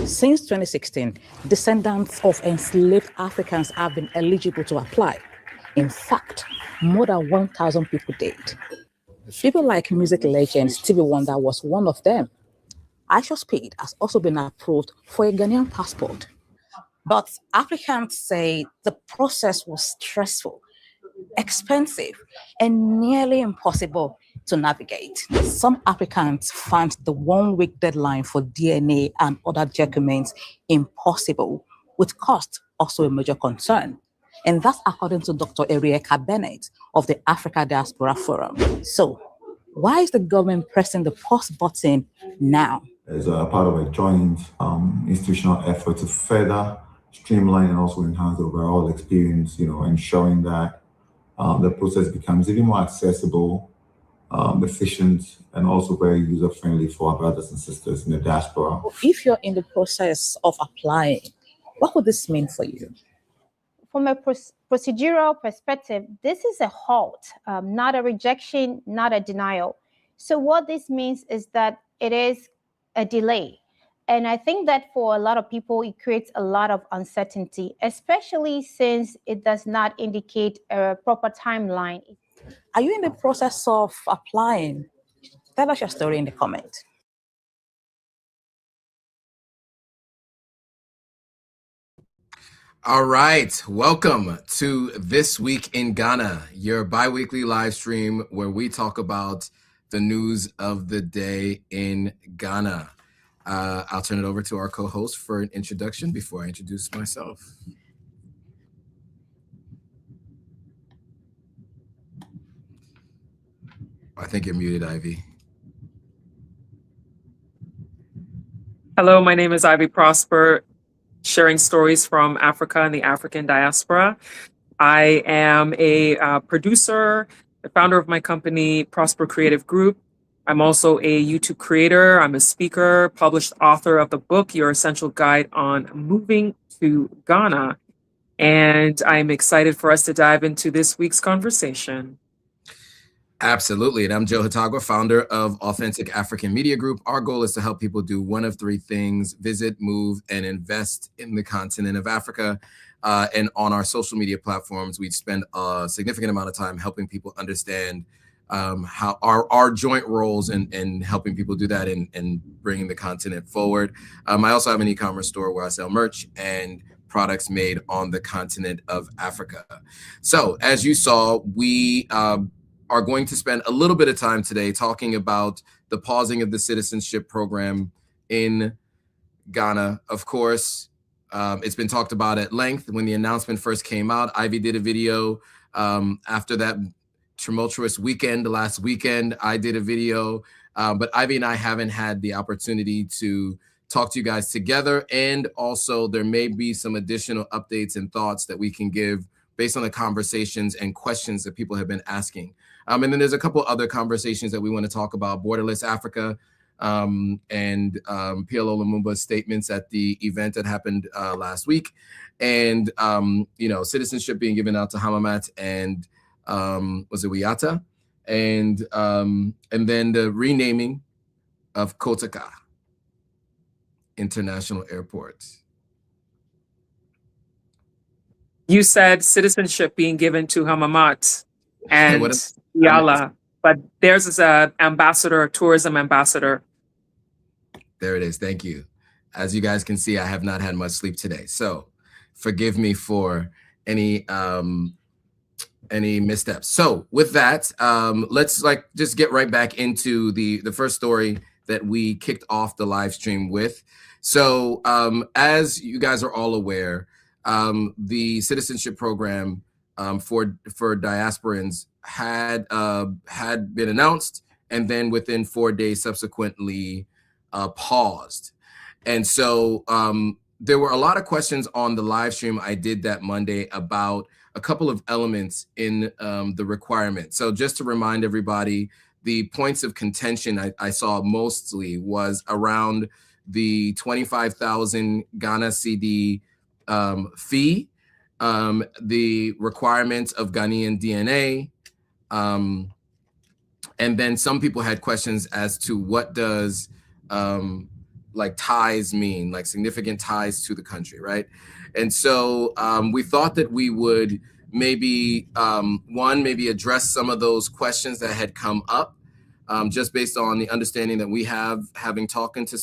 Since 2016, descendants of enslaved Africans have been eligible to apply. In fact, more than 1,000 people did. People like music legend Stevie Wonder was one of them. Aisha Speed has also been approved for a Ghanaian passport. But applicants say the process was stressful, expensive, and nearly impossible to navigate. Some applicants found the 1-week deadline for DNA and other documents impossible, with cost also a major concern. And that's according to Dr. Erieka Bennett of the Africa Diaspora Forum. So, why is the government pressing the pause button now? As a part of a joint institutional effort to further streamline and also enhance the overall experience, ensuring that the process becomes even more accessible, efficient, and also very user-friendly for our brothers and sisters in the diaspora. If you're in the process of applying, what would this mean for you? From a procedural perspective, this is a halt, not a rejection, not a denial. So what this means is that it is a delay. And I think that for a lot of people, it creates a lot of uncertainty, especially since it does not indicate a proper timeline. Are you in the process of applying? Tell us your story in the comment. All right, welcome to This Week in Ghana, your bi-weekly live stream where we talk about the news of the day in Ghana. I'll turn it over to our co-host for an introduction before I introduce myself. I think you're muted, Ivy. Hello, my name is Ivy Prosper, sharing stories from Africa and the African diaspora. I am a producer, the founder of my company, Prosper Creative Group. I'm also a YouTube creator. I'm a speaker, published author of the book, Your Essential Guide on Moving to Ghana. And I'm excited for us to dive into this week's conversation. Absolutely. And I'm Joe Hatagwa, founder of Authentic African Media Group. Our goal is to help people do one of three things: visit, move, and invest in the continent of Africa. And on our social media platforms, we spend a significant amount of time helping people understand how our joint roles in helping people do that and bringing the continent forward. I also have an e-commerce store where I sell merch and products made on the continent of Africa. So as you saw, we are going to spend a little bit of time today talking about the pausing of the citizenship program in Ghana. Of course, it's been talked about at length. When the announcement first came out, Ivy did a video after that tumultuous weekend, last weekend. I did a video, but Ivy and I haven't had the opportunity to talk to you guys together. And also there may be some additional updates and thoughts that we can give based on the conversations and questions that people have been asking. And then there's a couple other conversations that we want to talk about: Borderless Africa and PLO Lumumba's statements at the event that happened last week, and citizenship being given out to HAMAMAT and was it WIYAALA, and then the renaming of Kotoka International Airport. You said citizenship being given to HAMAMAT and WIYAALA, but theirs is an ambassador, a tourism ambassador. There it is. Thank you. As you guys can see, I have not had much sleep today, so forgive me for any missteps. So with that, let's just get right back into the first story that we kicked off the live stream with. So as you guys are all aware, the citizenship program for diasporans had been announced, and then within 4 days subsequently paused. And so there were a lot of questions on the live stream I did that Monday about a couple of elements in the requirement. So just to remind everybody, the points of contention I saw mostly was around the 25,000 Ghana CD fee, the requirements of Ghanaian DNA, and then some people had questions as to what does like ties mean, like significant ties to the country, right? And so we thought that we would maybe maybe address some of those questions that had come up, just based on the understanding that we have, having spoken to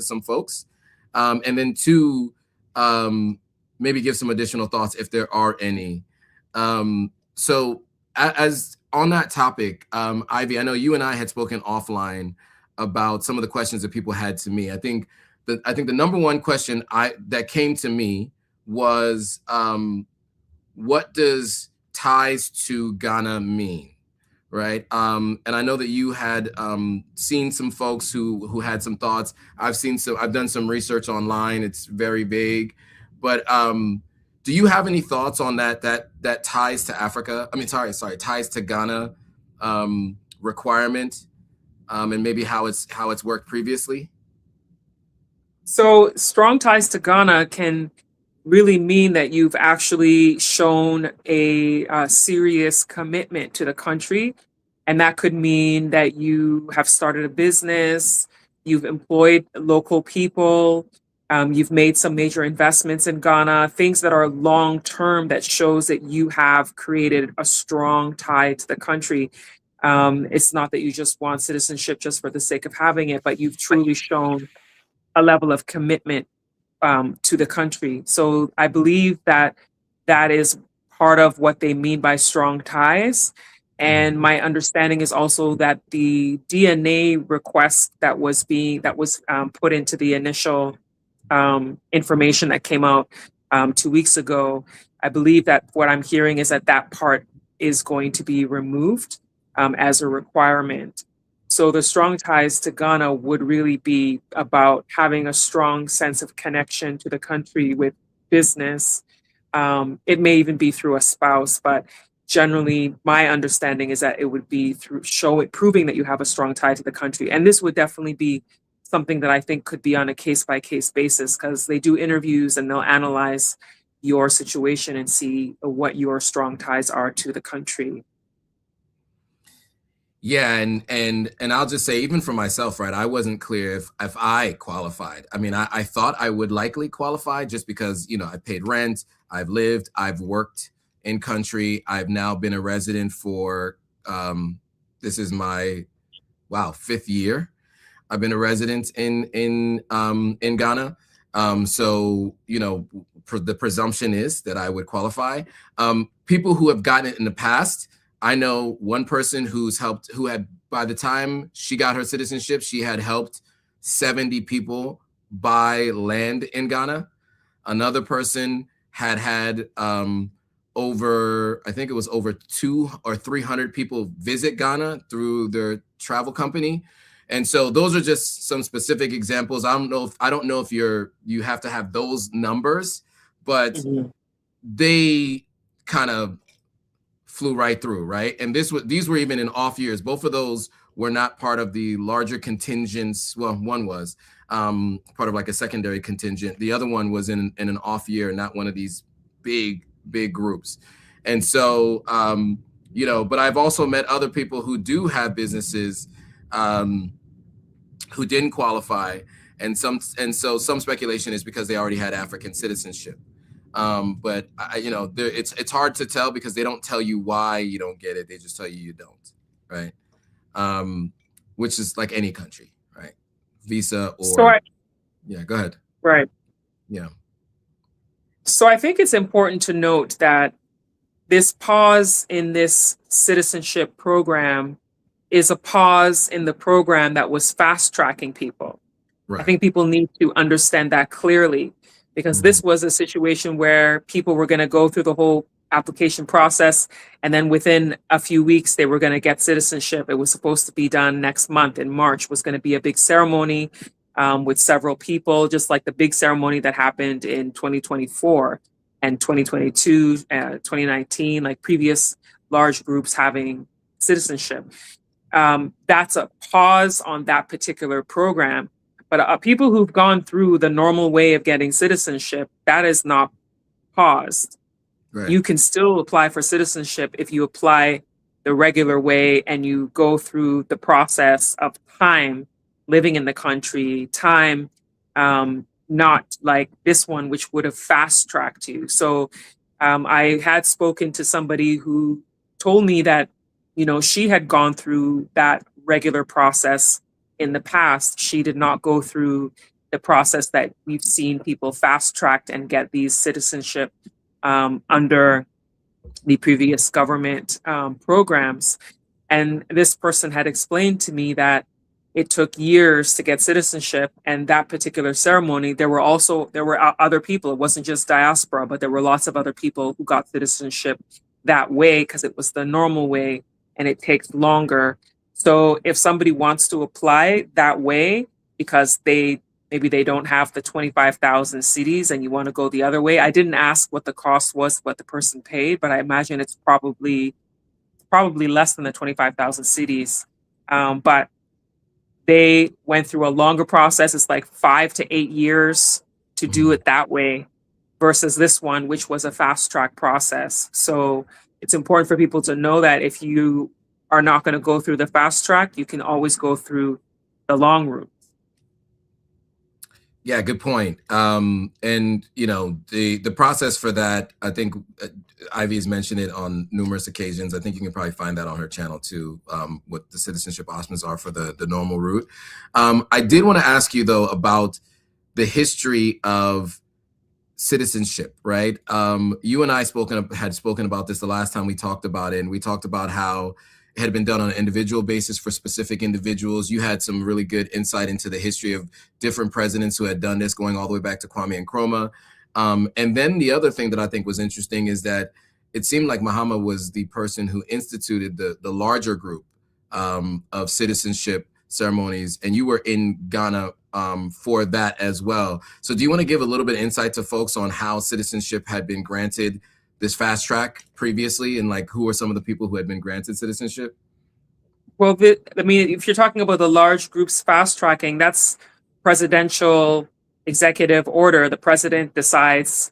some folks, and then two, maybe give some additional thoughts if there are any. So as on that topic, Ivy, I know you and I had spoken offline about some of the questions that people had to me. I think the number one question that came to me was, what does ties to Ghana mean, right? And I know that you had seen some folks who had some thoughts. I've done some research online. It's very vague, but do you have any thoughts on that ties to Africa? I mean, sorry, ties to Ghana requirement, and maybe how it's worked previously? So strong ties to Ghana can really mean that you've actually shown a serious commitment to the country. And that could mean that you have started a business, you've employed local people, you've made some major investments in Ghana, things that are long-term that shows that you have created a strong tie to the country. It's not that you just want citizenship just for the sake of having it, but you've truly shown a level of commitment to the country. So I believe that is part of what they mean by strong ties. And my understanding is also that the DNA request that was put into the initial information that came out 2 weeks ago, I believe that what I'm hearing is that part is going to be removed as a requirement. So the strong ties to Ghana would really be about having a strong sense of connection to the country with business. It may even be through a spouse, but generally my understanding is that it would be through proving that you have a strong tie to the country. And this would definitely be something that I think could be on a case-by-case basis, because they do interviews and they'll analyze your situation and see what your strong ties are to the country. Yeah, and I'll just say, even for myself, right, I wasn't clear if I qualified. I mean, I thought I would likely qualify just because, I paid rent, I've lived, I've worked in country. I've now been a resident for, this is my, 5th year. I've been a resident in Ghana. So, the presumption is that I would qualify. People who have gotten it in the past, I know one person who had, by the time she got her citizenship, she had helped 70 people buy land in Ghana. Another person had over 200 or 300 people visit Ghana through their travel company. And so those are just some specific examples. I don't know if you have to have those numbers, but they kind of flew right through, right? And these were even in off years. Both of those were not part of the larger contingents. Well, one was part of like a secondary contingent. The other one was in an off year, not one of these big groups. And so, but I've also met other people who do have businesses who didn't qualify. And so some speculation is because they already had African citizenship. But it's hard to tell because they don't tell you why you don't get it. They just tell you don't, right? Which is like any country, right? Visa or yeah, go ahead. Right. Yeah. So I think it's important to note that this pause in this citizenship program is a pause in the program that was fast tracking people. Right. I think people need to understand that clearly, because this was a situation where people were going to go through the whole application process, and then within a few weeks, they were going to get citizenship. It was supposed to be done next month in March, was going to be a big ceremony with several people, just like the big ceremony that happened in 2024 and 2022, 2019, like previous large groups having citizenship. That's a pause on that particular program. But people who've gone through the normal way of getting citizenship, that is not paused. Right. You can still apply for citizenship if you apply the regular way and you go through the process of time living in the country, time, not like this one, which would have fast tracked you. So I had spoken to somebody who told me that, you know, she had gone through that regular process in the past. She did not go through the process that we've seen people fast tracked and get these citizenship under the previous government programs. And this person had explained to me that it took years to get citizenship, and that particular ceremony, there were other people. It wasn't just diaspora, but there were lots of other people who got citizenship that way because it was the normal way, and it takes longer. So if somebody wants to apply that way because maybe they don't have the 25,000 cedis and you want to go the other way. I didn't ask what the cost was, what the person paid, but I imagine it's probably less than the 25,000 cedis. But they went through a longer process. It's like 5 to 8 years to do it that way versus this one, which was a fast track process. So it's important for people to know that if you are not going to go through the fast track, you can always go through the long route. Yeah, good point. And you know, the process for that, I think Ivy has mentioned it on numerous occasions. I think you can probably find that on her channel too, what the citizenship options are for the normal route. I did want to ask you though about the history of citizenship, right? You and I had spoken about this the last time we talked about it, and we talked about how it had been done on an individual basis for specific individuals. You had some really good insight into the history of different presidents who had done this, going all the way back to Kwame Nkrumah. And then the other thing that I think was interesting is that it seemed like Mahama was the person who instituted the larger group of citizenship ceremonies, and you were in Ghana for that as well. So do you want to give a little bit of insight to folks on how citizenship had been granted this fast track previously, and like who are some of the people who had been granted citizenship? Well, I mean, if you're talking about the large groups fast tracking, that's presidential executive order. The president decides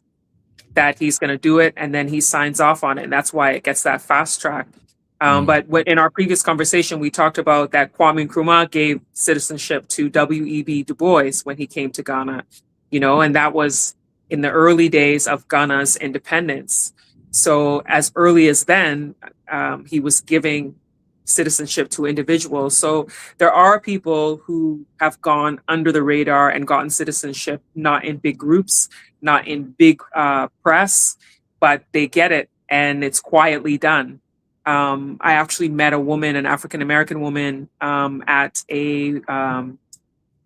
that he's going to do it, and then he signs off on it, and that's why it gets that fast track. But in our previous conversation, we talked about that Kwame Nkrumah gave citizenship to W.E.B. Du Bois when he came to Ghana, you know, and that was in the early days of Ghana's independence. So as early as then, he was giving citizenship to individuals. So there are people who have gone under the radar and gotten citizenship, not in big groups, not in big press, but they get it and it's quietly done. I actually met a woman, an African-American woman, at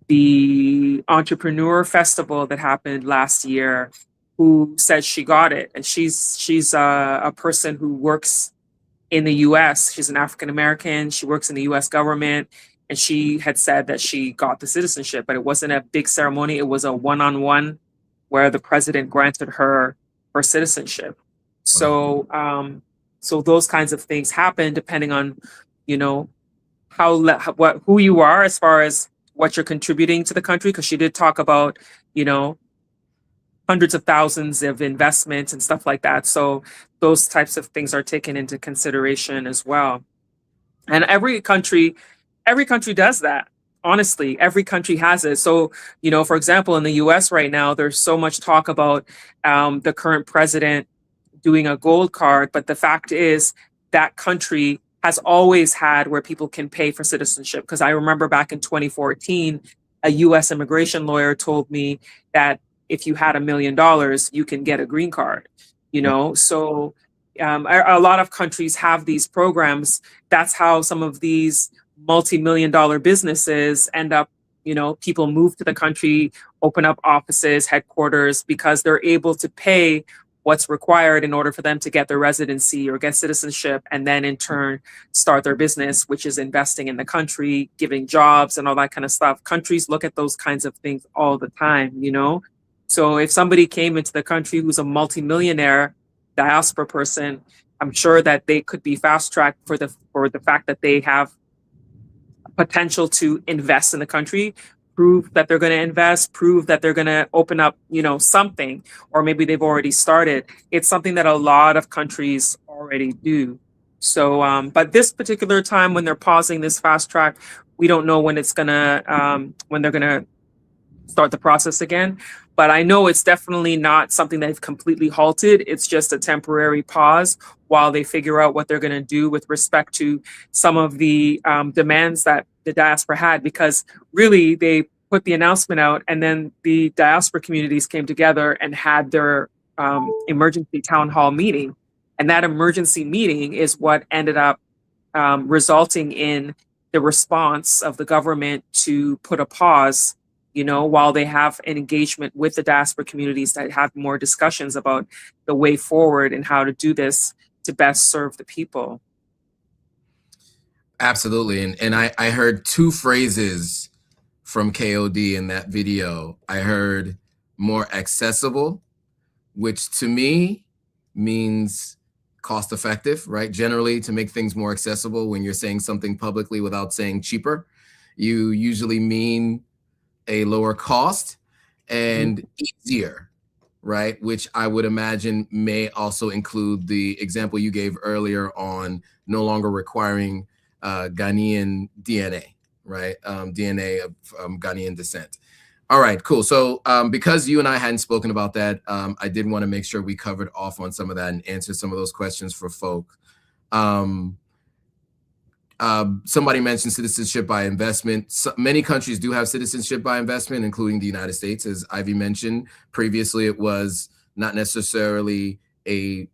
the Entrepreneur Festival that happened last year, who said she got it. And she's a person who works in the US. She's an African-American. She works in the US government. And she had said that she got the citizenship, but it wasn't a big ceremony. It was a one-on-one where the president granted her citizenship. So, so those kinds of things happen depending on, you know, who you are as far as what you're contributing to the country. Because she did talk about, you know, hundreds of thousands of investments and stuff like that. So those types of things are taken into consideration as well. And every country does that. Honestly, every country has it. So, you know, for example, in the US right now, there's so much talk about the current president doing a gold card. But the fact is that country has always had where people can pay for citizenship. Because I remember back in 2014, a US immigration lawyer told me that if you had $1 million, you can get a green card, you know? So a lot of countries have these programs. That's how some of these multi-million-dollar businesses end up, you know, people move to the country, open up offices, headquarters, because they're able to pay what's required in order for them to get their residency or get citizenship, and then in turn start their business, which is investing in the country, giving jobs and all that kind of stuff. Countries look at those kinds of things all the time, you know? So if somebody came into the country who's a multimillionaire diaspora person, I'm sure that they could be fast-tracked for the fact that they have potential to invest in the country, prove that they're going to invest, prove that they're going to open up, you know, something, or maybe they've already started. It's something that a lot of countries already do. So, but this particular time when they're pausing this fast track, we don't know when it's gonna, when they're gonna start the process again. But I know it's definitely not something they've completely halted. It's just a temporary pause while they figure out what they're going to do with respect to some of the demands that the diaspora had, because really they put the announcement out and then the diaspora communities came together and had their emergency town hall meeting. And that emergency meeting is what ended up resulting in the response of the government to put a pause, you know, while they have an engagement with the diaspora communities that have more discussions about the way forward and how to do this to best serve the people. Absolutely. And I heard two phrases from KOD in that video. I heard more accessible, which to me means cost effective, right? Generally, to make things more accessible, when you're saying something publicly without saying cheaper, you usually mean a lower cost and easier, right? Which I would imagine may also include the example you gave earlier on no longer requiring Ghanaian DNA, right? DNA of Ghanaian descent. All right, cool. So because you and I hadn't spoken about that, I did want to make sure we covered off on some of that and answered some of those questions for folk. Somebody mentioned citizenship by investment. Many countries do have citizenship by investment, including the United States. As Ivy mentioned previously, it was not necessarily a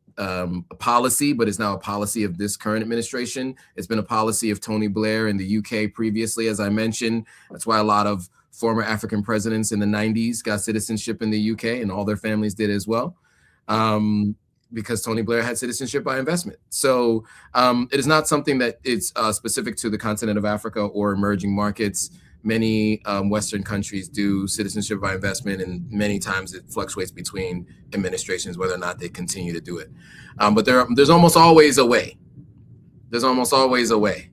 policy, but it's now a policy of this current administration. It's been a policy of Tony Blair in the UK previously, as I mentioned. That's why a lot of former African presidents in the 90s got citizenship in the UK, and all their families did as well. Because Tony Blair had citizenship by investment. So it is not something that is specific to the continent of Africa or emerging markets. Many Western countries do citizenship by investment, and many times it fluctuates between administrations whether or not they continue to do it. But there's almost always a way. There's almost always a way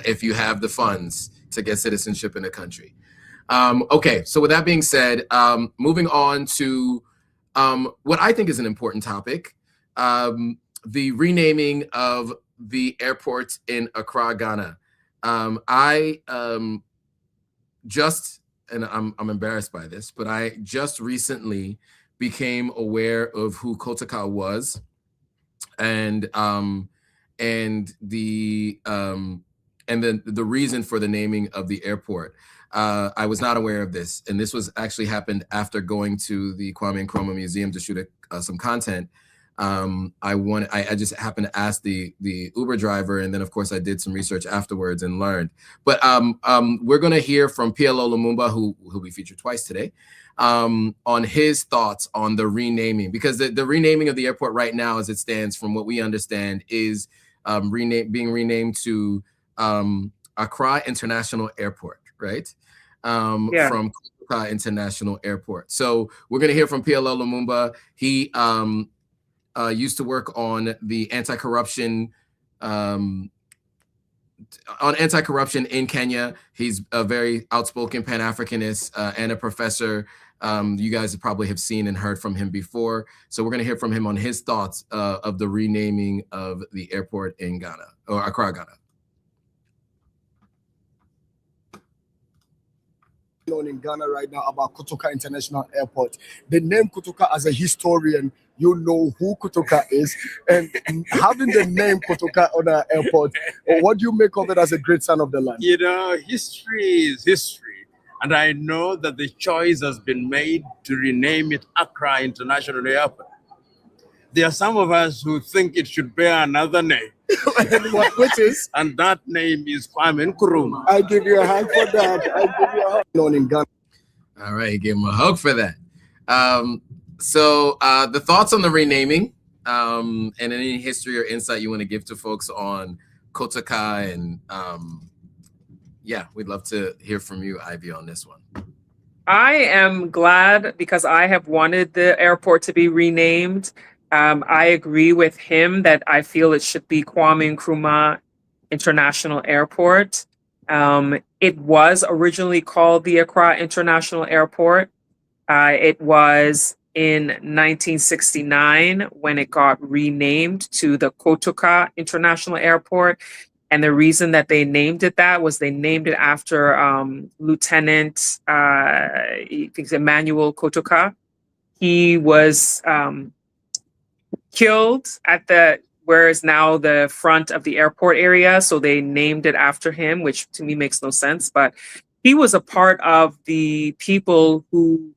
if you have the funds to get citizenship in a country. Okay, so with that being said, moving on to what I think is an important topic, the renaming of the airport in Accra, Ghana. I'm embarrassed by this, but I just recently became aware of who Kotoka was, and the reason for the naming of the airport. I was not aware of this, and this was actually happened after going to the Kwame Nkrumah Museum to shoot some content. I just happened to ask the Uber driver, and then of course I did some research afterwards and learned. But we're going to hear from PLO Lumumba, who we featured twice today, on his thoughts on the renaming, because the renaming of the airport right now, as it stands, from what we understand, is being renamed to Accra International Airport, right? From Kotoka International Airport. So we're going to hear from PLO Lumumba. He used to work on the anti-corruption in Kenya. He's a very outspoken Pan-Africanist and a professor. You guys probably have seen and heard from him before. So we're going to hear from him on his thoughts of the renaming of the airport in Ghana, or Accra, Ghana. In Ghana right now about Kotoka International Airport. The name Kotoka, as a historian, you know who Kotoka is, and having the name Kotoka on our airport, what do you make of it as a great son of the land? You know, history is history, and I know that the choice has been made to rename it Accra International Airport. There are some of us who think it should bear another name. Which is? And that name is Kwame Nkrumah. I give you a hand for that. I give you a hand. In Ghana. All right, give him a hug for that. So the thoughts on the renaming, and any history or insight you want to give to folks on Kotoka, and yeah, we'd love to hear from you, Ivy, on this one. I am glad, because I have wanted the airport to be renamed. I agree with him that I feel it should be Kwame Nkrumah International Airport. It was originally called the Accra International Airport. It was in 1969 when it got renamed to the Kotoka International Airport. And the reason that they named it that was they named it after Lieutenant, I think it's Emmanuel Kotoka. He was killed at where is now the front of the airport area. So they named it after him, which to me makes no sense. But he was a part of the people who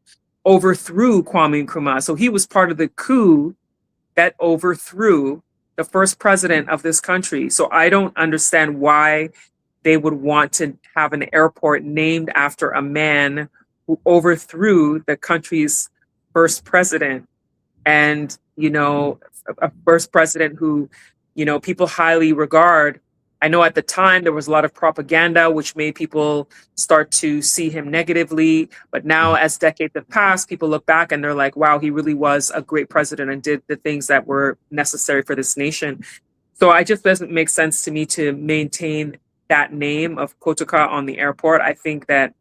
overthrew Kwame Nkrumah. So he was part of the coup that overthrew the first president of this country. So I don't understand why they would want to have an airport named after a man who overthrew the country's first president. And, you know, a first president who, you know, people highly regard. I know at the time there was a lot of propaganda, which made people start to see him negatively. But now, as decades have passed, people look back and they're like, wow, he really was a great president and did the things that were necessary for this nation. So it just doesn't make sense to me to maintain that name of Kotoka on the airport. I think that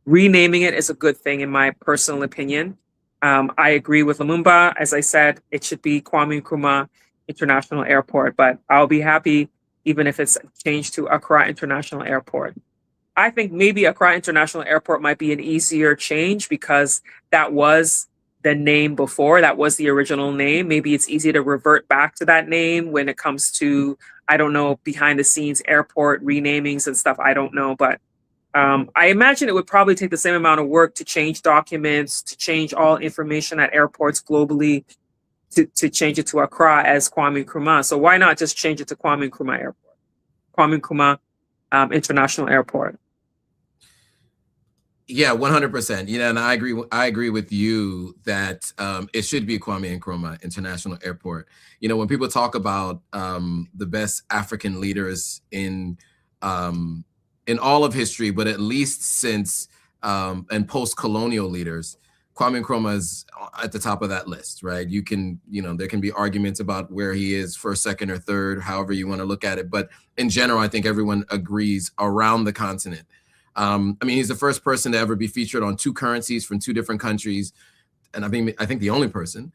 renaming it is a good thing, in my personal opinion. I agree with Lumumba. As I said, it should be Kwame Nkrumah International Airport, but I'll be happy even if it's changed to Accra International Airport. I think maybe Accra International Airport might be an easier change because that was the name before, that was the original name. Maybe it's easy to revert back to that name when it comes to, I don't know, behind the scenes airport renamings and stuff. I don't know, but I imagine it would probably take the same amount of work to change documents, to change all information at airports globally, to change it to Accra as Kwame Nkrumah. So why not just change it to Kwame Nkrumah Airport, Kwame Nkrumah International Airport? Yeah, 100%. You know, and I agree with you that it should be Kwame Nkrumah International Airport. You know, when people talk about the best African leaders in all of history, but at least since and post-colonial leaders, Kwame Nkrumah is at the top of that list, right? You know, there can be arguments about where he is first, second, or third, however you want to look at it. But in general, I think everyone agrees around the continent. I mean, he's the first person to ever be featured on 2 currencies from 2 different countries. And I think the only person,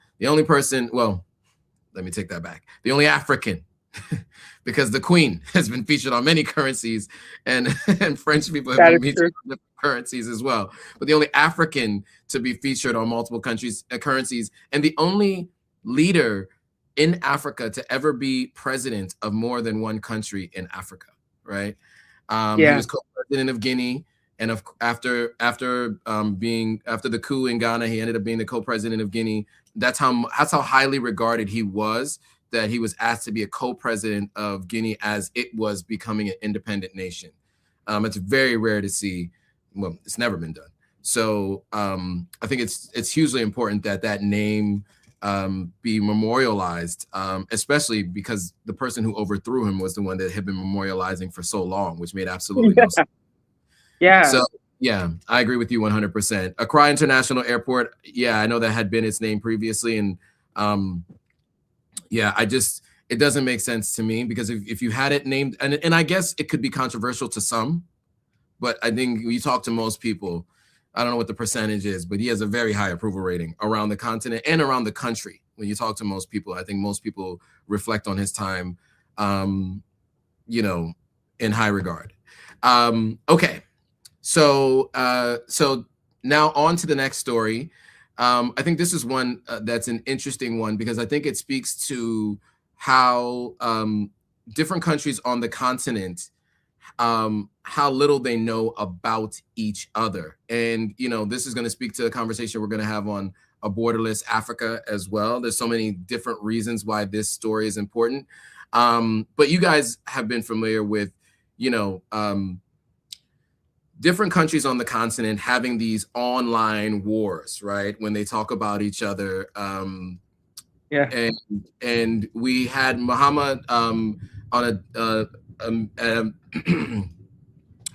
well, let me take that back. The only African, because the Queen has been featured on many currencies and French people have been featured on different currencies as well. But the only African to be featured on multiple currencies, and the only leader in Africa to ever be president of more than one country in Africa, right? He was co-president of Guinea, and after the coup in Ghana, he ended up being the co-president of Guinea. That's how highly regarded he was, that he was asked to be a co-president of Guinea as it was becoming an independent nation. It's very rare to see. Well, it's never been done. So I think it's hugely important that name be memorialized, especially because the person who overthrew him was the one that had been memorializing for so long, which made absolutely no sense. Yeah. So yeah, I agree with you 100%. Accra International Airport. Yeah, I know that had been its name previously, and yeah, it doesn't make sense to me, because if you had it named, and I guess it could be controversial to some, but I think when you talk to most people, I don't know what the percentage is, but he has a very high approval rating around the continent and around the country. When you talk to most people, I think most people reflect on his time, you know, in high regard. Okay, so now on to the next story. I think this is one that's an interesting one, because I think it speaks to how different countries on the continent, how little they know about each other. And, you know, this is going to speak to a conversation we're going to have on a borderless Africa as well. There's so many different reasons why this story is important. But you guys have been familiar with, you know, different countries on the continent having these online wars, right? When they talk about each other. Yeah. And we had Muhammad on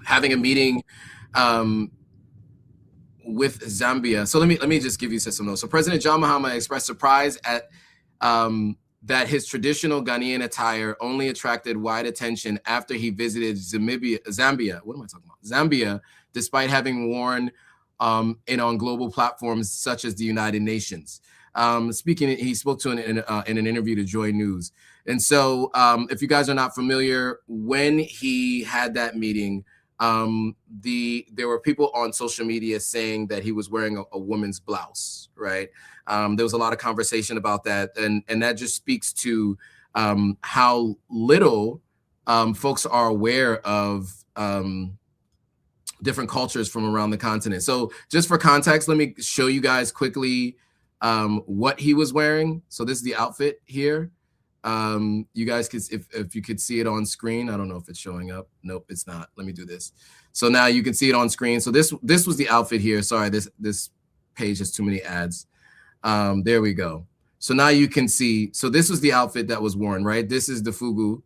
having a meeting with Zambia. So let me just give you some notes. So President John Mahama expressed surprise at that his traditional Ghanaian attire only attracted wide attention after he visited Zambia. What am I talking about? Zambia, despite having worn and on global platforms such as the United Nations. He spoke to in an interview to Joy News. And so if you guys are not familiar, when he had that meeting, there were people on social media saying that he was wearing a woman's blouse, right? There was a lot of conversation about that. And that just speaks to how little folks are aware of different cultures from around the continent. So just for context, let me show you guys quickly what he was wearing. So this is the outfit here. You guys could, if you could see it on screen. I don't know if it's showing up. Nope, it's not. Let me do this. So now you can see it on screen. So this was the outfit here. Sorry, this page has too many ads. There we go. So now you can see, so this was the outfit that was worn, right? This is the FUGU,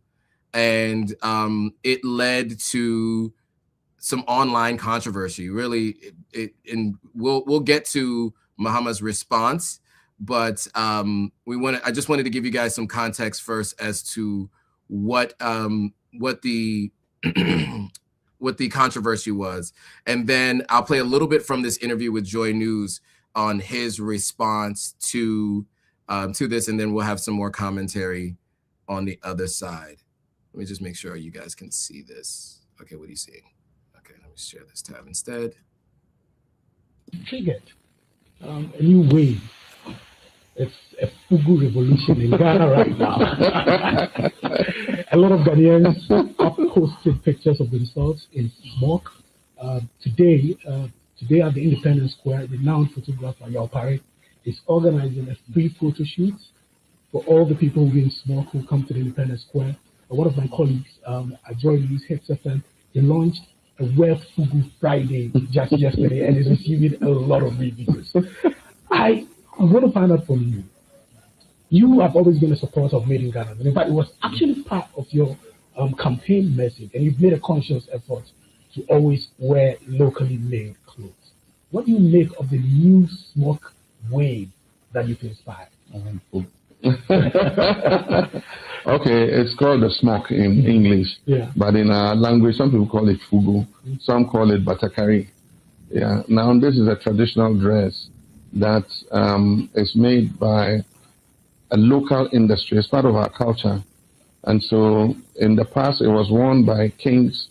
and it led to some online controversy. Really, and we'll get to MAHAMA'S response, but I just wanted to give you guys some context first as to what the what the controversy was, and then I'll play a little bit from this interview with Joy News on his response to this, and then we'll have some more commentary on the other side. Let me just make sure you guys can see this. Okay, what do you see? Okay, let me share this tab instead. Triggered a new wave. It's a FUGU revolution in Ghana right now. A lot of Ghanaians have posted pictures of themselves in smoke. Today at the Independence Square, renowned photographer Yao is organizing a free photo shoot for all the people who in smoke who come to the Independence Square. And one of my colleagues at Joy News Hits FM, he launched a Wear FUGU Friday just yesterday, and is receiving a lot of reviews. I want to find out from you. You have always been a supporter of Made in Ghana. In fact, it was actually part of your campaign message, and you've made a conscious effort to always wear locally made clothes. What do you make of the new smoke wave that you've inspired? Okay, it's called the smoke in English, yeah. But in our language, some people call it FUGU, some call it batakari. Yeah. Now, this is a traditional dress that is made by a local industry. It's part of our culture. And so in the past, it was worn by kings,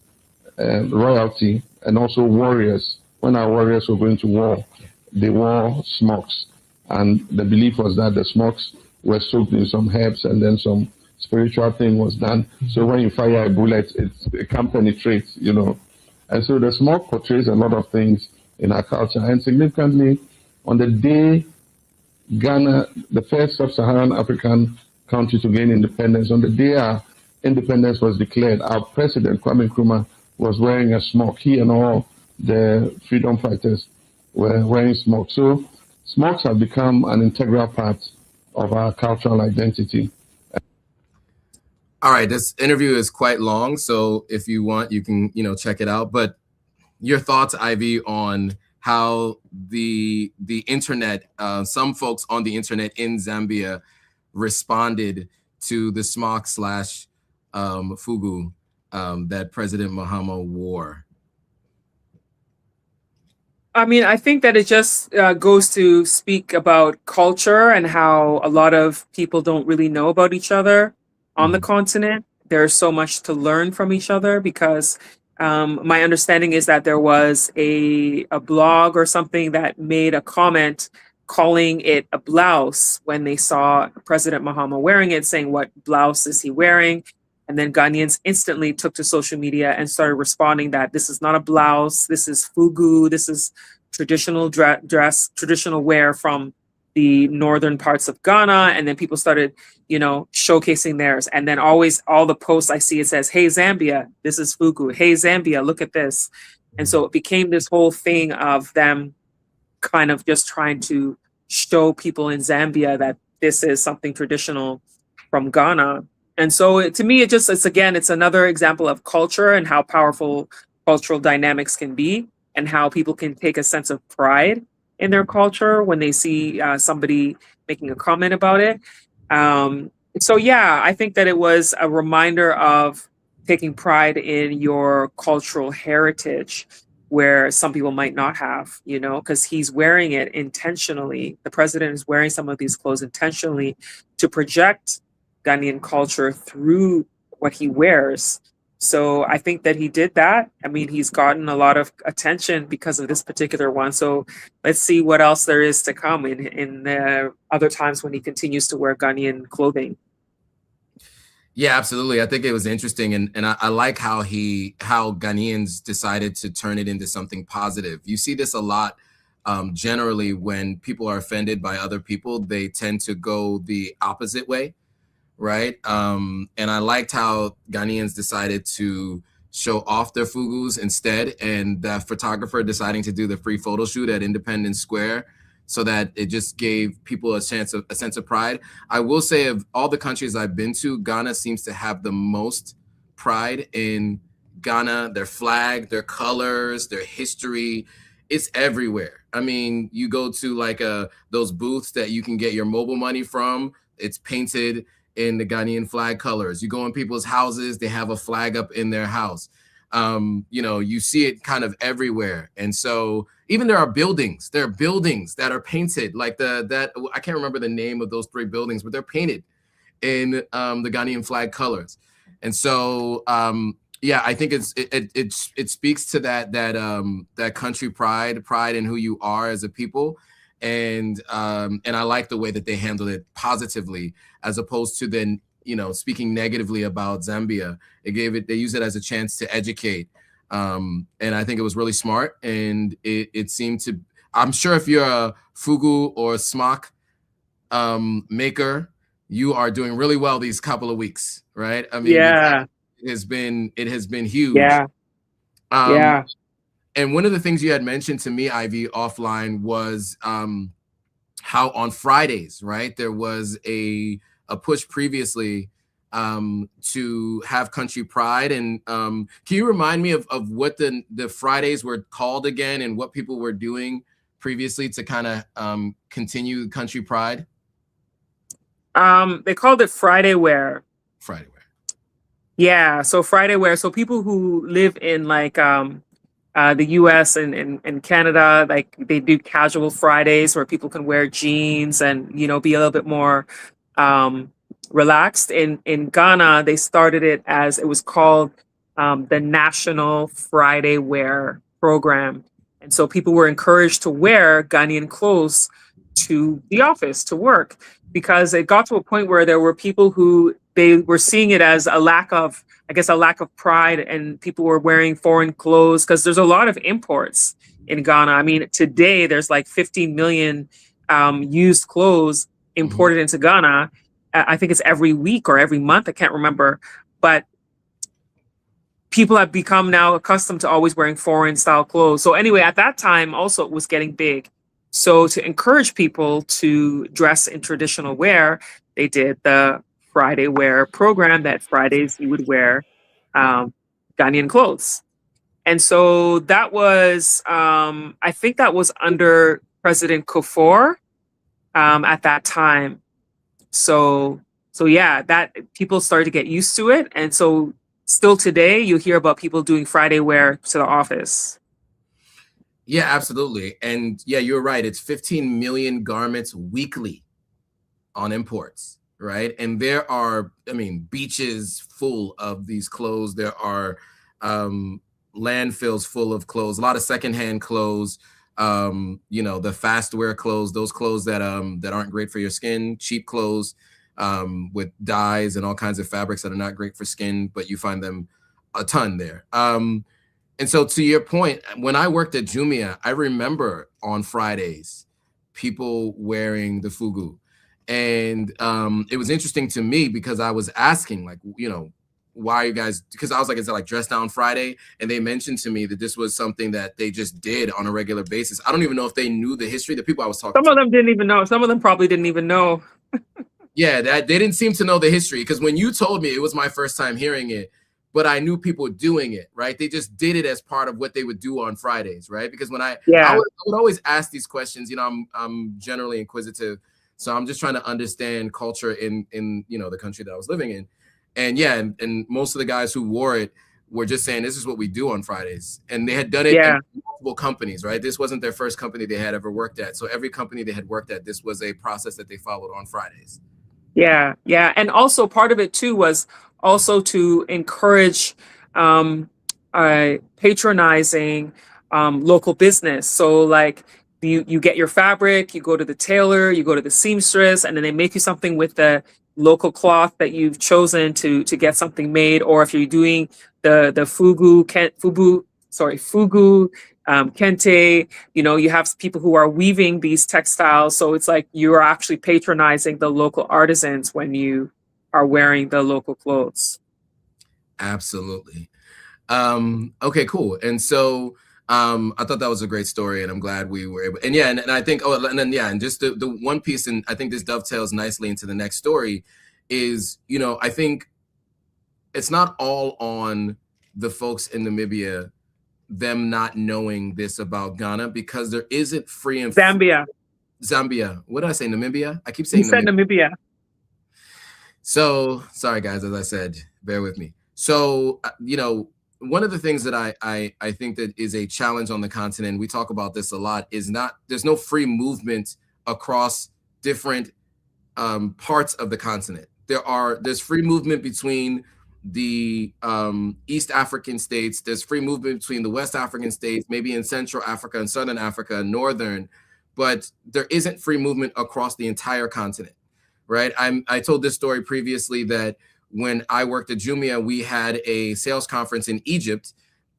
royalty, and also warriors. When our warriors were going to war, they wore smokes. And the belief was that the smokes were soaked in some herbs, and then some spiritual thing was done. So when you fire a bullet, it can penetrate, you know. And so the smoke portrays a lot of things in our culture. And significantly, on the day Ghana, the first sub-Saharan African country to gain independence, on the day our independence was declared, our president, Kwame Nkrumah, was wearing a smoke. He and all the freedom fighters were wearing smoke. So smokes have become an integral part of our cultural identity. All right, this interview is quite long, so if you want, you can, check it out. But your thoughts, Ivy, on how the internet, some folks on the internet in Zambia responded to the smock / FUGU that President Mahama wore. I mean, I think that it just goes to speak about culture and how a lot of people don't really know about each other on the continent. There's so much to learn from each other because my understanding is that there was a blog or something that made a comment calling it a blouse when they saw President Mahama wearing it, saying, what blouse is he wearing? And then Ghanaians instantly took to social media and started responding that this is not a blouse, this is FUGU, this is traditional dress, traditional wear from the northern parts of Ghana. And then people started, showcasing theirs. And then always all the posts I see, it says, hey, Zambia, this is FUGU. Hey, Zambia, look at this. And so it became this whole thing of them kind of just trying to show people in Zambia that this is something traditional from Ghana. And so to me, it's another example of culture and how powerful cultural dynamics can be and how people can take a sense of pride in their culture when they see somebody making a comment about it. So yeah, I think that it was a reminder of taking pride in your cultural heritage. where some people might not have, you know, because he's wearing it intentionally. The president is wearing some of these clothes intentionally to project Ghanaian culture through what he wears. So I think that he did that. I mean, he's gotten a lot of attention because of this particular one. So let's see what else there is to come in other times when he continues to wear Ghanaian clothing. Yeah, absolutely. I think it was interesting, and I like how Ghanaians decided to turn it into something positive. You see this a lot. Generally, when people are offended by other people, they tend to go the opposite way, right? And I liked how Ghanaians decided to show off their fugus instead, and the photographer deciding to do the free photo shoot at Independence Square, so that it just gave people a sense of pride. I will say, of all the countries I've been to, Ghana seems to have the most pride in Ghana, their flag, their colors, their history. It's everywhere. I mean, you go to like those booths that you can get your mobile money from, it's painted in the Ghanaian flag colors. You go in people's houses, they have a flag up in their house. You know, you see it kind of everywhere. And so even there are buildings that are painted like that. I can't remember the name of those 3 buildings, but they're painted in the Ghanaian flag colors. And so, yeah, I think it speaks to that country pride in who you are as a people. And I like the way that they handled it positively, as opposed to then, you know, speaking negatively about Zambia. They use it as a chance to educate. And I think it was really smart. And it seemed to, I'm sure if you're a FUGU or smock maker, you are doing really well these couple of weeks, right? I mean, yeah, it has been huge. Yeah. Yeah. And one of the things you had mentioned to me, Ivy, offline was how on Fridays, right, there was a push previously to have country pride. And can you remind me of what the Fridays were called again, and what people were doing previously to kind of continue country pride? They called it Friday Wear. Friday Wear. Yeah, so Friday Wear. So people who live in like the US and Canada, like they do casual Fridays where people can wear jeans and, you know, be a little bit more relaxed. In Ghana, they started it as, it was called the National Friday Wear Program. And so people were encouraged to wear Ghanaian clothes to the office, to work, because it got to a point where there were people who they were seeing it as a lack of, I guess, a lack of pride, and people were wearing foreign clothes because there's a lot of imports in Ghana. I mean, today there's like 15 million used clothes imported into Ghana. I think it's every week or every month. I can't remember, but people have become now accustomed to always wearing foreign style clothes. So anyway, at that time also it was getting big. So to encourage people to dress in traditional wear, they did the Friday Wear program, that Fridays you would wear Ghanaian clothes. And so that was, I think that was under President Kufuor at that time. So yeah, that people started to get used to it. And so still today, you hear about people doing Friday Wear to the office. Yeah, absolutely. And yeah, you're right. It's 15 million garments weekly on imports, right? And there are, I mean, beaches full of these clothes. There are landfills full of clothes, a lot of secondhand clothes, you know, the fast wear clothes, those clothes that aren't great for your skin, cheap clothes with dyes and all kinds of fabrics that are not great for skin, but you find them a ton there. And so to your point, when I worked at Jumia, I remember on Fridays, people wearing the FUGU. And it was interesting to me because I was asking, like, you know, why are you guys, because I was like, is it like Dress Down Friday? And they mentioned to me that this was something that they just did on a regular basis. I don't even know if they knew the history. The people I was talking to. Some of them didn't even know. Some of them probably didn't even know. Yeah, they didn't seem to know the history, because when you told me, it was my first time hearing it. But I knew people doing it, right? They just did it as part of what they would do on Fridays, right? Because when I would always ask these questions, you know, I'm generally inquisitive. So I'm just trying to understand culture in you know, the country that I was living in. And yeah, and most of the guys who wore it were just saying, this is what we do on Fridays. And they had done it in multiple companies, right? This wasn't their first company they had ever worked at. So every company they had worked at, this was a process that they followed on Fridays. Yeah, yeah. And also part of it too was also to encourage patronizing local business. So like you get your fabric, you go to the tailor, you go to the seamstress, and then they make you something with the local cloth that you've chosen to get something made. Or if you're doing the FUGU, kente, you know, you have people who are weaving these textiles. So it's like you are actually patronizing the local artisans when you are wearing the local clothes. Absolutely. Okay, cool. And so I thought that was a great story, and I'm glad we were able, and yeah, and I think, and just the one piece, and I think this dovetails nicely into the next story, is, you know, I think it's not all on the folks in Namibia, them not knowing this about Ghana, because there isn't free and Zambia. What did I say? Namibia? I keep saying Namibia. So sorry guys, as I said, bear with me. So, you know, one of the things that I think that is a challenge on the continent, we talk about this a lot, is there's no free movement across different parts of the continent. There's free movement between the East African states, there's free movement between the West African states, maybe in Central Africa and Southern Africa, Northern, but there isn't free movement across the entire continent, right? I told this story previously that when I worked at Jumia, we had a sales conference in Egypt,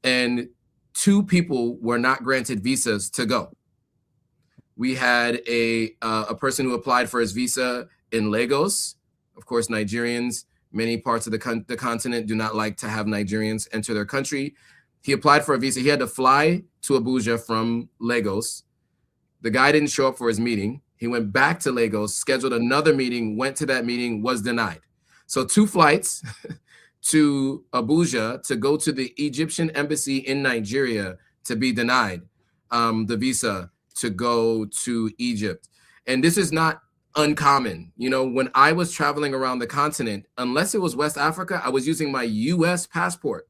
and 2 people were not granted visas to go. We had a person who applied for his visa in Lagos. Of course, Nigerians, many parts of the continent do not like to have Nigerians enter their country. He applied for a visa. He had to fly to Abuja from Lagos. The guy didn't show up for his meeting. He went back to Lagos, scheduled another meeting, went to that meeting, was denied. So 2 flights to Abuja to go to the Egyptian embassy in Nigeria to be denied the visa to go to Egypt. And this is not uncommon. You know, when I was traveling around the continent, unless it was West Africa, I was using my US passport.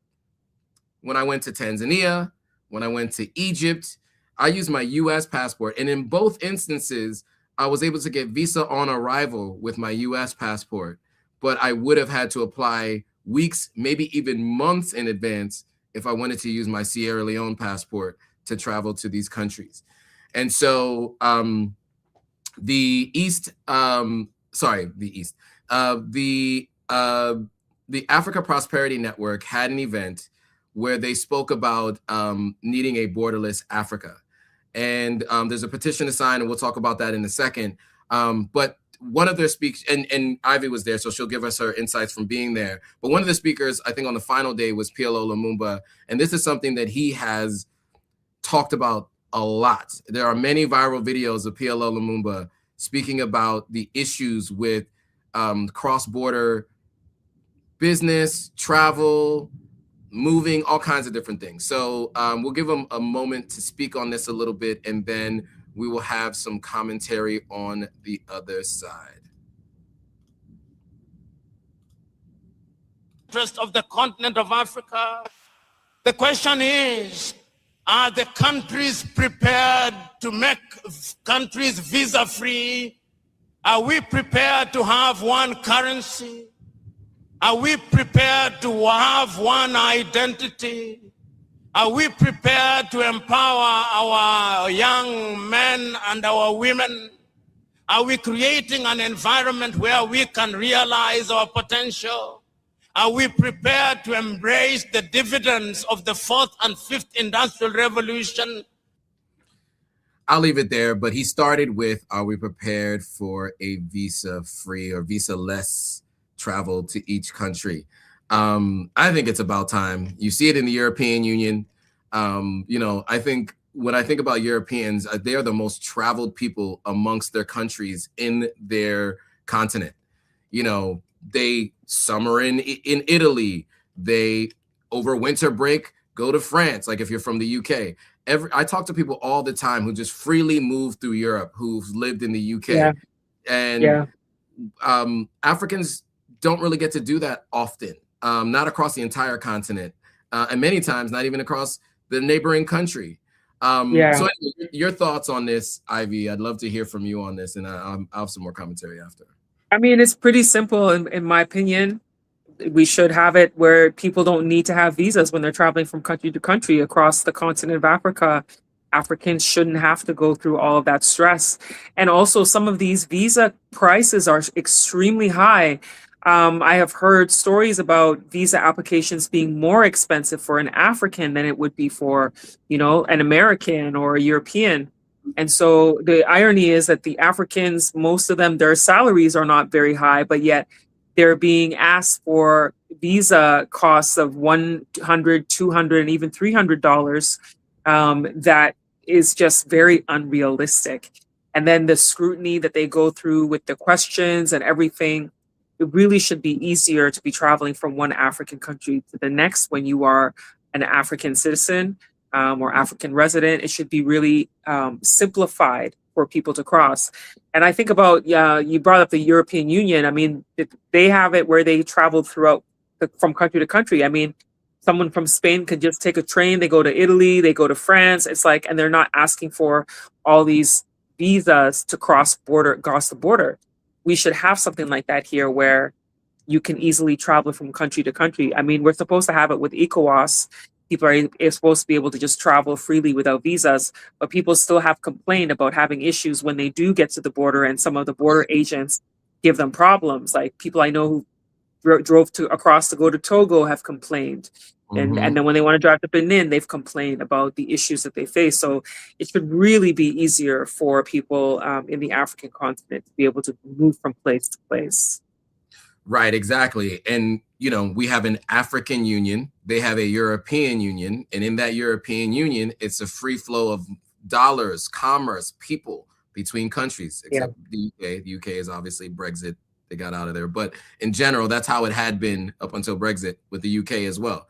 When I went to Tanzania, when I went to Egypt, I used my US passport. And in both instances, I was able to get visa on arrival with my US passport. But I would have had to apply weeks, maybe even months in advance if I wanted to use my Sierra Leone passport to travel to these countries. And so the Africa Prosperity Network had an event where they spoke about needing a borderless Africa. And there's a petition to sign, and we'll talk about that in a second. But one of their speakers, and Ivy was there, so she'll give us her insights from being there. But one of the speakers, I think on the final day, was PLO Lumumba. And this is something that he has talked about a lot. There are many viral videos of PLO Lumumba speaking about the issues with cross-border business, travel, moving, all kinds of different things. So we'll give him a moment to speak on this a little bit, and then we will have some commentary on the other side. Interest of the continent of Africa. The question is, are the countries prepared to make countries visa-free? Are we prepared to have one currency? Are we prepared to have one identity? Are we prepared to empower our young men and our women? Are we creating an environment where we can realize our potential? Are we prepared to embrace the dividends of the 4th and 5th industrial revolution? I'll leave it there, but he started with, are we prepared for a visa-free or visa-less travel to each country? I think it's about time. You see it in the European Union. You know, I think when I think about Europeans, they are the most traveled people amongst their countries in their continent. You know, they summer in Italy, they over winter break go to France. Like if you're from the UK, I talk to people all the time who just freely move through Europe, who've lived in the UK, and Africans don't really get to do that often. Not across the entire continent. and many times not even across the neighboring country. So anyway, your thoughts on this, Ivy? I'd love to hear from you on this, and I'll have some more commentary after. I mean, it's pretty simple in my opinion. We should have it where people don't need to have visas when they're traveling from country to country across the continent of Africa. Africans shouldn't have to go through all of that stress. And also some of these visa prices are extremely high. I have heard stories about visa applications being more expensive for an African than it would be for, you know, an American or a European. And so the irony is that the Africans, most of them, their salaries are not very high, but yet they're being asked for visa costs of $100, $200, and even $300. That is just very unrealistic. And then the scrutiny that they go through with the questions and everything, it really should be easier to be traveling from one African country to the next when you are an African citizen or African resident. It should be really simplified for people to cross. And I think about, you brought up the European Union. I mean, they have it where they travel throughout from country to country. I mean, someone from Spain could just take a train, they go to Italy, they go to France. It's like, and they're not asking for all these visas to cross the border. We should have something like that here where you can easily travel from country to country. I mean, we're supposed to have it with ECOWAS. People are supposed to be able to just travel freely without visas, but people still have complained about having issues when they do get to the border, and some of the border agents give them problems. Like people I know who drove across to go to Togo have complained. And then when they want to drive to Benin, they've complained about the issues that they face. So it should really be easier for people in the African continent to be able to move from place to place. Right, exactly. And, you know, we have an African Union, they have a European Union, and in that European Union, it's a free flow of dollars, commerce, people between countries, except the UK. The UK is obviously Brexit. They got out of there. But in general, that's how it had been up until Brexit with the UK as well.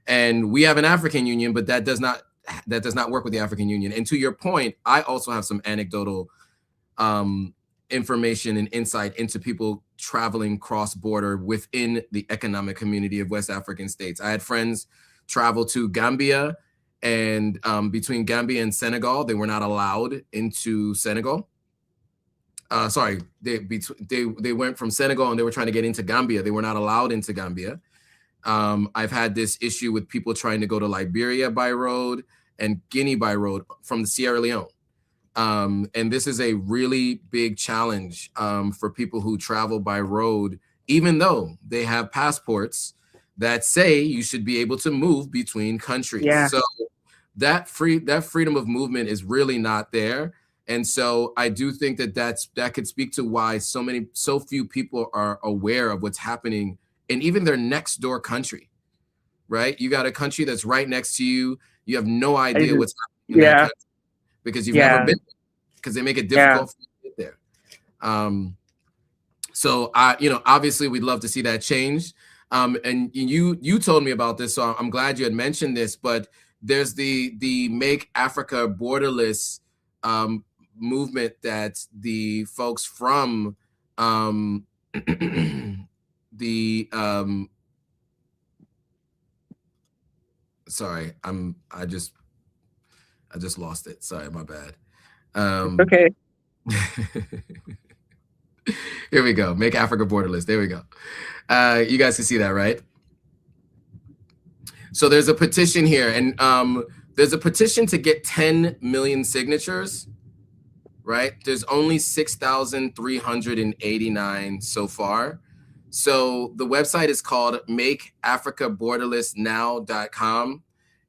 And we have an African Union, but that does not work with the African Union. And to your point, I also have some anecdotal information and insight into people traveling cross-border within the economic community of West African states. I had friends travel to Gambia, and between Gambia and Senegal, they were not allowed into Senegal. Sorry, they went from Senegal and they were trying to get into Gambia. They were not allowed into Gambia. I've had this issue with people trying to go to Liberia by road and Guinea by road from the Sierra Leone. And this is a really big challenge for people who travel by road, even though they have passports that say you should be able to move between countries. Yeah. So that freedom of movement is really not there. And so I do think that could speak to why so few people are aware of what's happening in even their next door country, right? You got a country that's right next to you. You have no idea what's happening in that country because you've never been there, because they make it difficult for you to get there. So obviously we'd love to see that change. And you told me about this, so I'm glad you had mentioned this, but there's the Make Africa Borderless movement that the folks from sorry, I just lost it. Sorry, my bad. Okay. Here we go. Make Africa Borderless. There we go. You guys can see that, right? So there's a petition here, and there's a petition to get 10 million signatures, right? There's only 6,389 so far. So the website is called makeafricaborderlessnow.com.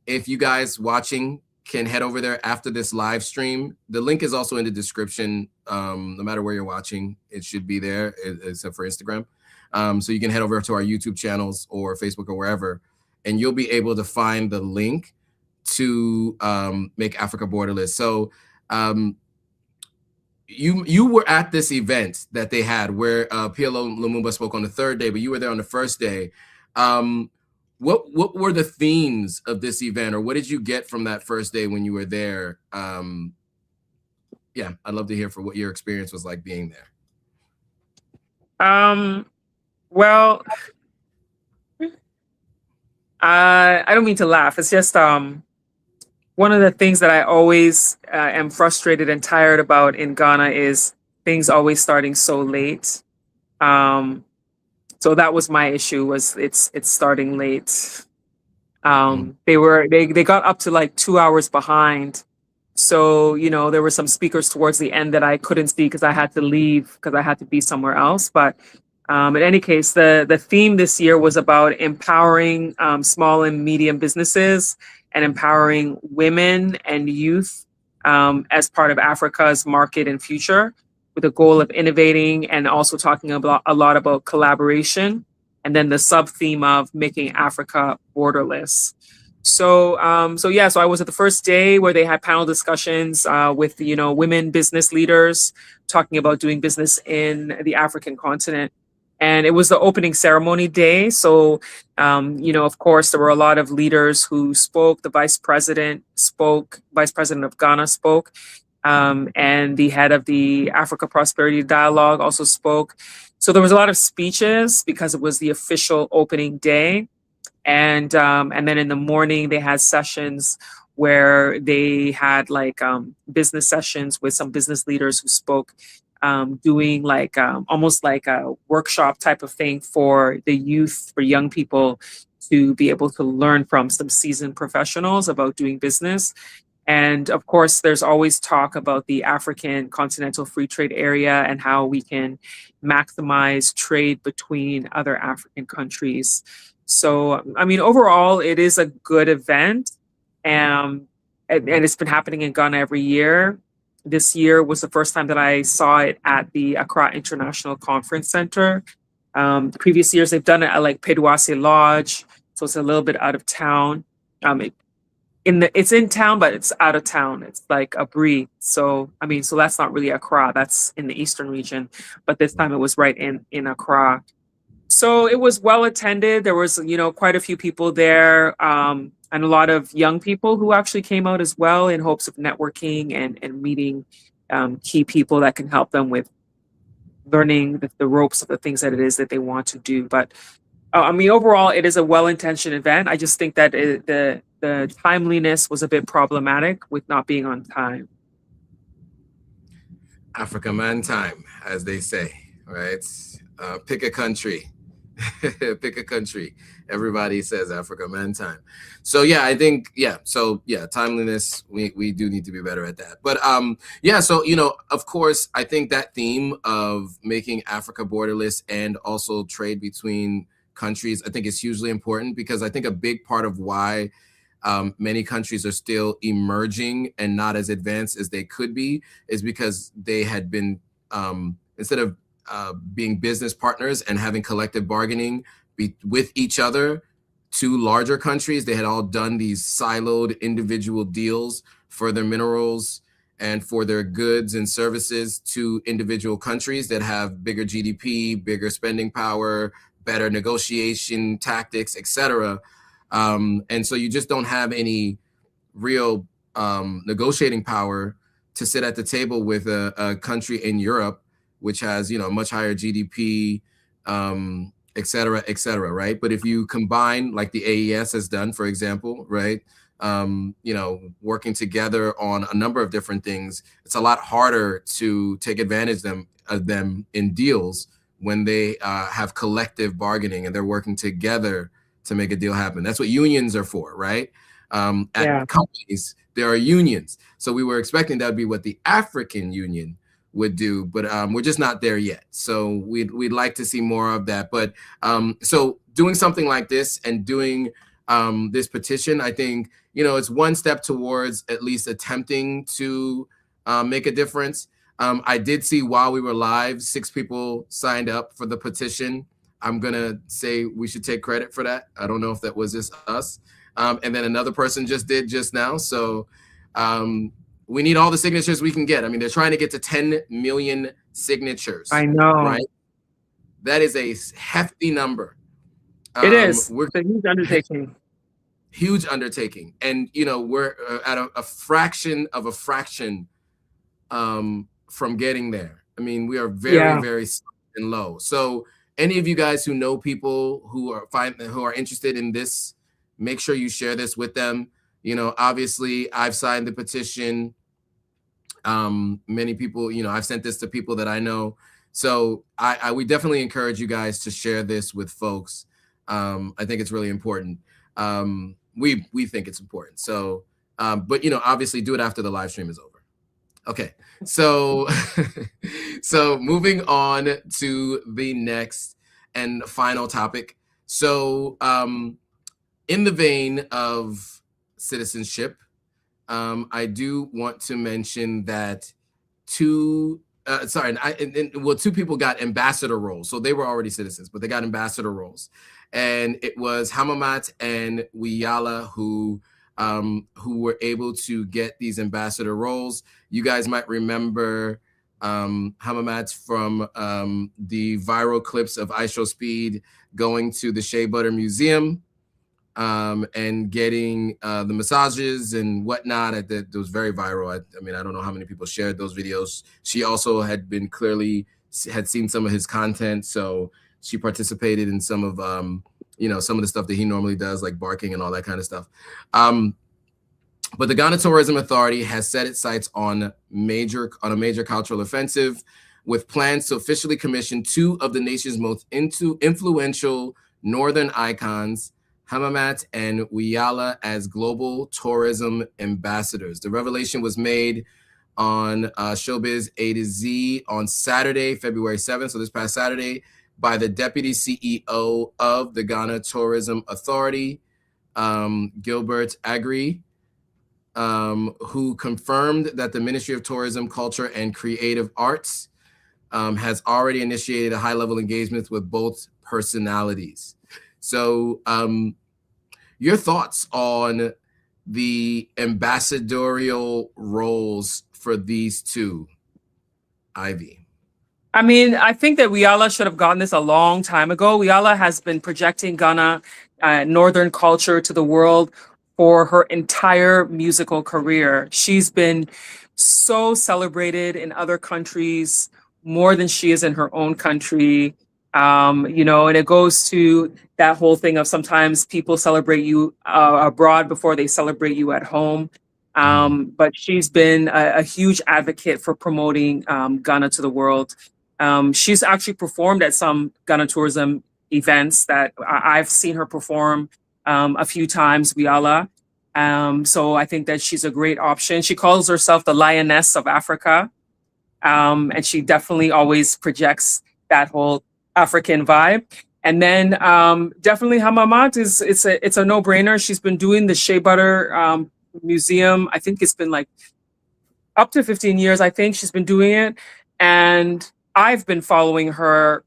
If you guys watching can head over there after this live stream, the link is also in the description. No matter where you're watching, it should be there, except for Instagram. So you can head over to our YouTube channels or Facebook or wherever, and you'll be able to find the link to Make Africa Borderless. So you were at this event that they had where PLO Lumumba spoke on the third day, but you were there on the first day. What were the themes of this event, or what did you get from that first day when you were there? Yeah, I'd love to hear what your experience was like being there. Well, I don't mean to laugh. It's just one of the things that I always am frustrated and tired about in Ghana is things always starting so late. So that was my issue, was it's starting late. They got up to like 2 hours behind. So, you know, there were some speakers towards the end that I couldn't see because I had to leave because I had to be somewhere else. But in any case, the theme this year was about empowering small and medium businesses and empowering women and youth as part of Africa's market and future, with the goal of innovating and also talking about a lot about collaboration. And then the sub theme of making Africa borderless. So I was at the first day where they had panel discussions with, you know, women business leaders talking about doing business in the African continent. And it was the opening ceremony day. So, you know, of course, there were a lot of leaders who spoke. The vice president of Ghana spoke, and the head of the Africa Prosperity Dialogue also spoke. So there was a lot of speeches because it was the official opening day. And then in the morning, they had sessions where they had like business sessions with some business leaders who spoke, doing like almost like a workshop type of thing for the youth, for young people to be able to learn from some seasoned professionals about doing business. And of course, there's always talk about the African Continental Free Trade Area and how we can maximize trade between other African countries. So, I mean, overall, it is a good event, and it's been happening in Ghana every year. This year was the first time that I saw it at the Accra International Conference Center. Previous years, they've done it at like Peduase Lodge, so it's a little bit out of town. It's in town, but it's out of town. It's like a Brie. So, I mean, so that's not really Accra. That's in the eastern region. But this time it was right in Accra. So it was well attended. There was, you know, quite a few people there, and a lot of young people who actually came out as well in hopes of networking and meeting key people that can help them with learning the ropes of the things that it is that they want to do. But I mean, overall, it is a well-intentioned event. I just think that the timeliness was a bit problematic with not being on time. Africa man time, as they say, right? Pick a country. Pick a country. Everybody says Africa man time. So yeah, I think, yeah. So yeah, timeliness, we do need to be better at that. But yeah, so, you know, of course, I think that theme of making Africa borderless and also trade between countries, I think is hugely important, because I think a big part of why many countries are still emerging and not as advanced as they could be is because they had been, instead of being business partners and having collective bargaining with each other, two larger countries, they had all done these siloed individual deals for their minerals and for their goods and services to individual countries that have bigger GDP, bigger spending power, better negotiation tactics, etc. And so you just don't have any real negotiating power to sit at the table with a country in Europe, which has, you know, much higher GDP, et cetera, right? But if you combine, like the AES has done, for example, right? You know, working together on a number of different things, it's a lot harder to take advantage of them in deals when they have collective bargaining and they're working together to make a deal happen. That's what unions are for, right? At companies, there are unions. So we were expecting that would be what the African Union would do, but we're just not there yet. So we'd like to see more of that. But so doing something like this and doing this petition, I think, you know, it's one step towards at least attempting to make a difference. I did see while we were live, 6 people signed up for the petition. I'm gonna say we should take credit for that. I don't know if that was just us. And then another person just did just now. So we need all the signatures we can get. I mean, they're trying to get to 10 million signatures. I know. Right? That is a hefty number. It is. It's a huge undertaking. Huge undertaking. And, you know, we're at a fraction of a fraction from getting there. I mean, we are very, very low. So any of you guys who know people who are interested in this make sure you share this with them. You know, obviously I've signed the petition. Many people, you know, I've sent this to people that I know. So we definitely encourage you guys to share this with folks. I think it's really important. We think it's important. So, but you know, obviously do it after the live stream is over. Okay, so so moving on to the next and final topic. So in the vein of citizenship, I do want to mention that two people got ambassador roles. So they were already citizens, but they got ambassador roles. And it was HAMAMAT and WIYAALA who were able to get these ambassador roles. You guys might remember HAMAMAT from the viral clips of Ice Speed going to the Shea Butter Museum and getting the massages and whatnot. It was very viral. I mean, I don't know how many people shared those videos. She also had seen some of his content, so she participated in some of some of the stuff that he normally does, like barking and all that kind of stuff. But the Ghana Tourism Authority has set its sights on a major cultural offensive, with plans to officially commission two of the nation's most influential northern icons, HAMAMAT and WIYAALA, as global tourism ambassadors. The revelation was made on Showbiz A to Z on Saturday, February 7th, so this past Saturday, by the Deputy CEO of the Ghana Tourism Authority, Gilbert Agri, who confirmed that the Ministry of Tourism, Culture, and Creative Arts has already initiated a high-level engagement with both personalities. So your thoughts on the ambassadorial roles for these two, Ivy? I mean, I think that WIYAALA should have gotten this a long time ago. WIYAALA has been projecting Ghana northern culture to the world for her entire musical career. She's been so celebrated in other countries more than she is in her own country. You know, and it goes to that whole thing of sometimes people celebrate you abroad before they celebrate you at home. But she's been a huge advocate for promoting Ghana to the world. She's actually performed at some Ghana tourism events that I've seen her perform a few times, WIYAALA. So I think that she's a great option. She calls herself the Lioness of Africa. And she definitely always projects that whole African vibe. And then definitely HAMAMAT it's a no-brainer. She's been doing the Shea Butter Museum. I think it's been like up to 15 years, I think she's been doing it. And I've been following her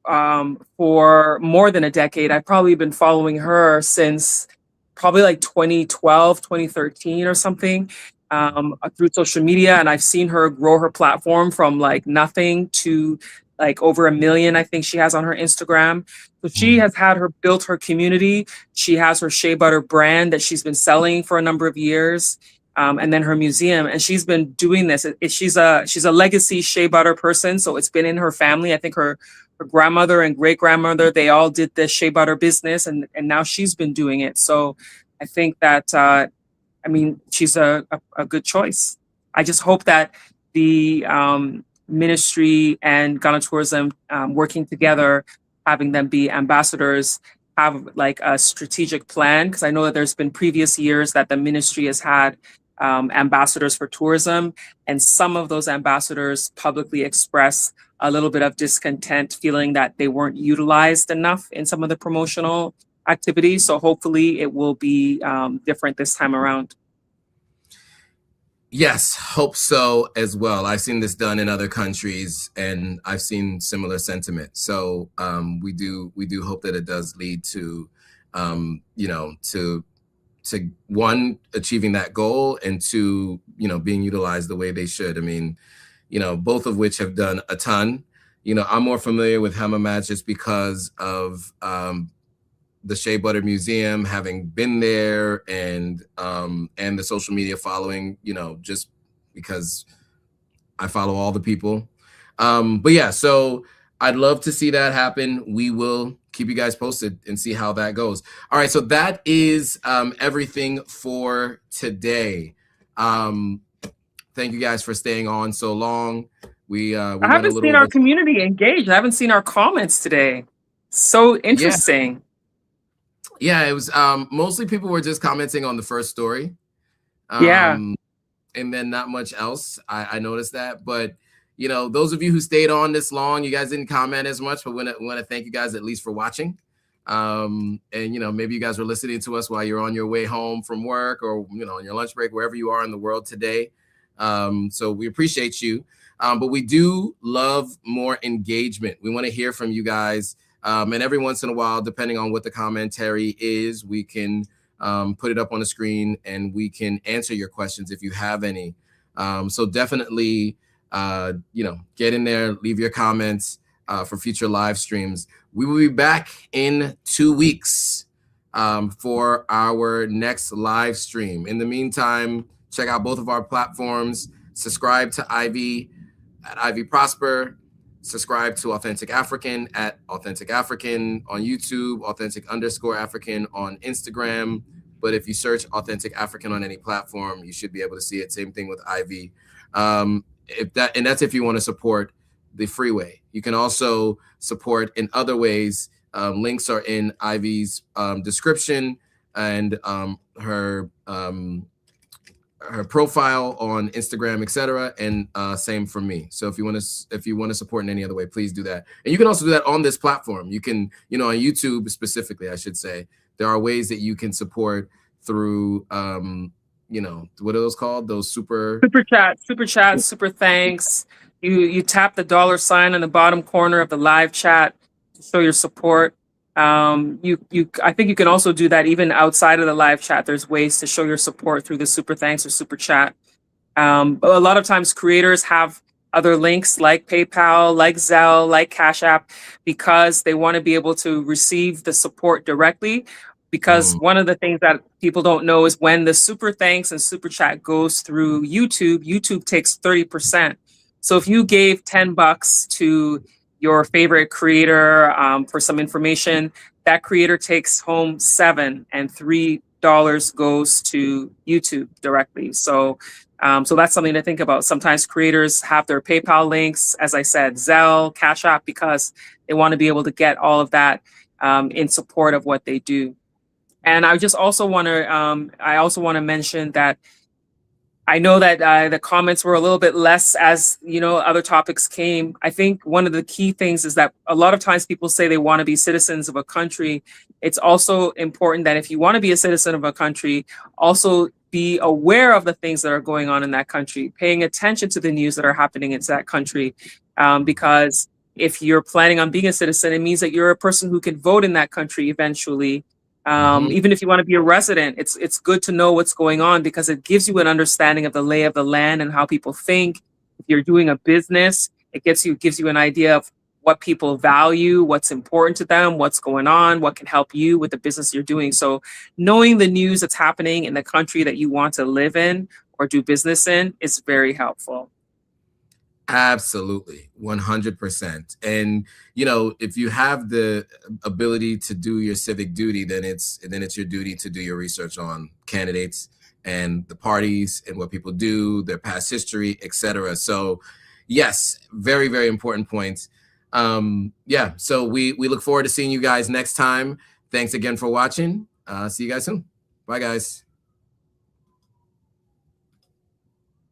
for more than a decade. I've probably been following her since probably like 2012, 2013 or something through social media. And I've seen her grow her platform from like nothing to like over 1 million, I think she has on her Instagram. So she has built her community. She has her Shea Butter brand that she's been selling for a number of years. And then her museum, and she's been doing this. She's a legacy Shea Butter person, so it's been in her family. I think her grandmother and great grandmother, they all did the Shea Butter business, and now she's been doing it. So I think that I mean, she's a good choice. I just hope that the ministry and Ghana Tourism working together, having them be ambassadors, have like a strategic plan, because I know that there's been previous years that the ministry has had ambassadors for tourism, and some of those ambassadors publicly express a little bit of discontent, feeling that they weren't utilized enough in some of the promotional activities. So hopefully it will be different this time around. Yes, hope so as well. I've seen this done in other countries, and I've seen similar sentiment. So we do hope that it does lead to, to one, achieving that goal, and two, being utilized the way they should. I mean, both of which have done a ton. I'm more familiar with HAMAMAT just because of the Shea Butter Museum, having been there, and the social media following, just because I follow all the people. But yeah, so I'd love to see that happen. We will keep you guys posted and see how that goes. All right, so that is everything for today. Thank you guys for staying on so long. We I haven't seen our community engaged. I haven't seen our comments today. So interesting. Yeah, it was mostly people were just commenting on the first story. And then not much else. I noticed that. But, you know, those of you who stayed on this long, you guys didn't comment as much, but we want to thank you guys at least for watching. And, you know, maybe you guys were listening to us while you're on your way home from work or, you know, on your lunch break, wherever you are in the world today. So we appreciate you. But we do love more engagement. We want to hear from you guys. And every once in a while, depending on what the commentary is, we can put it up on the screen and we can answer your questions if you have any. So definitely, you know, get in there, leave your comments for future live streams. We will be back in 2 weeks for our next live stream. In the meantime, check out both of our platforms. Subscribe to Ivy at Ivy Prosper. Subscribe to Authentic African at Authentic African on YouTube, Authentic_African on Instagram. But if you search Authentic African on any platform, you should be able to see it. Same thing with Ivy. That's if you want to support the freeway. You can also support in other ways. Links are in Ivy's description and her profile on Instagram, etc., and same for me. So if you want to support in any other way, please do that. And you can also do that on this platform. You can, you know, on YouTube specifically, I should say, there are ways that you can support through, you know, what are those called? Those super chats, super thanks. You tap the $sign on the bottom corner of the live chat to show your support. I think you can also do that even outside of the live chat. There's ways to show your support through the super thanks or super chat. But a lot of times creators have other links like PayPal, like Zelle, like Cash App, because they want to be able to receive the support directly. Because one of the things that people don't know is when the super thanks and super chat goes through YouTube, YouTube takes 30%. So if you gave $10 to your favorite creator for some information, that creator takes home $7 and $3 goes to YouTube directly. So so that's something to think about. Sometimes creators have their PayPal links, as I said, Zelle, Cash App, because they want to be able to get all of that in support of what they do. And I just also want to mention that I know that the comments were a little bit less as, you know, other topics came. I think one of the key things is that a lot of times people say they want to be citizens of a country. It's also important that if you want to be a citizen of a country, also be aware of the things that are going on in that country, paying attention to the news that are happening in that country. Because if you're planning on being a citizen, it means that you're a person who can vote in that country eventually. Even if you want to be a resident, it's good to know what's going on because it gives you an understanding of the lay of the land and how people think. If you're doing a business, it gives you an idea of what people value, what's important to them, what's going on, what can help you with the business you're doing. So knowing the news that's happening in the country that you want to live in or do business in is very helpful. Absolutely, 100%. And you know, if you have the ability to do your civic duty, then it's your duty to do your research on candidates and the parties and what people do, their past history, etc. So, yes, very, very important points. Yeah, so we look forward to seeing you guys next time. Thanks again for watching. See you guys soon. Bye, guys.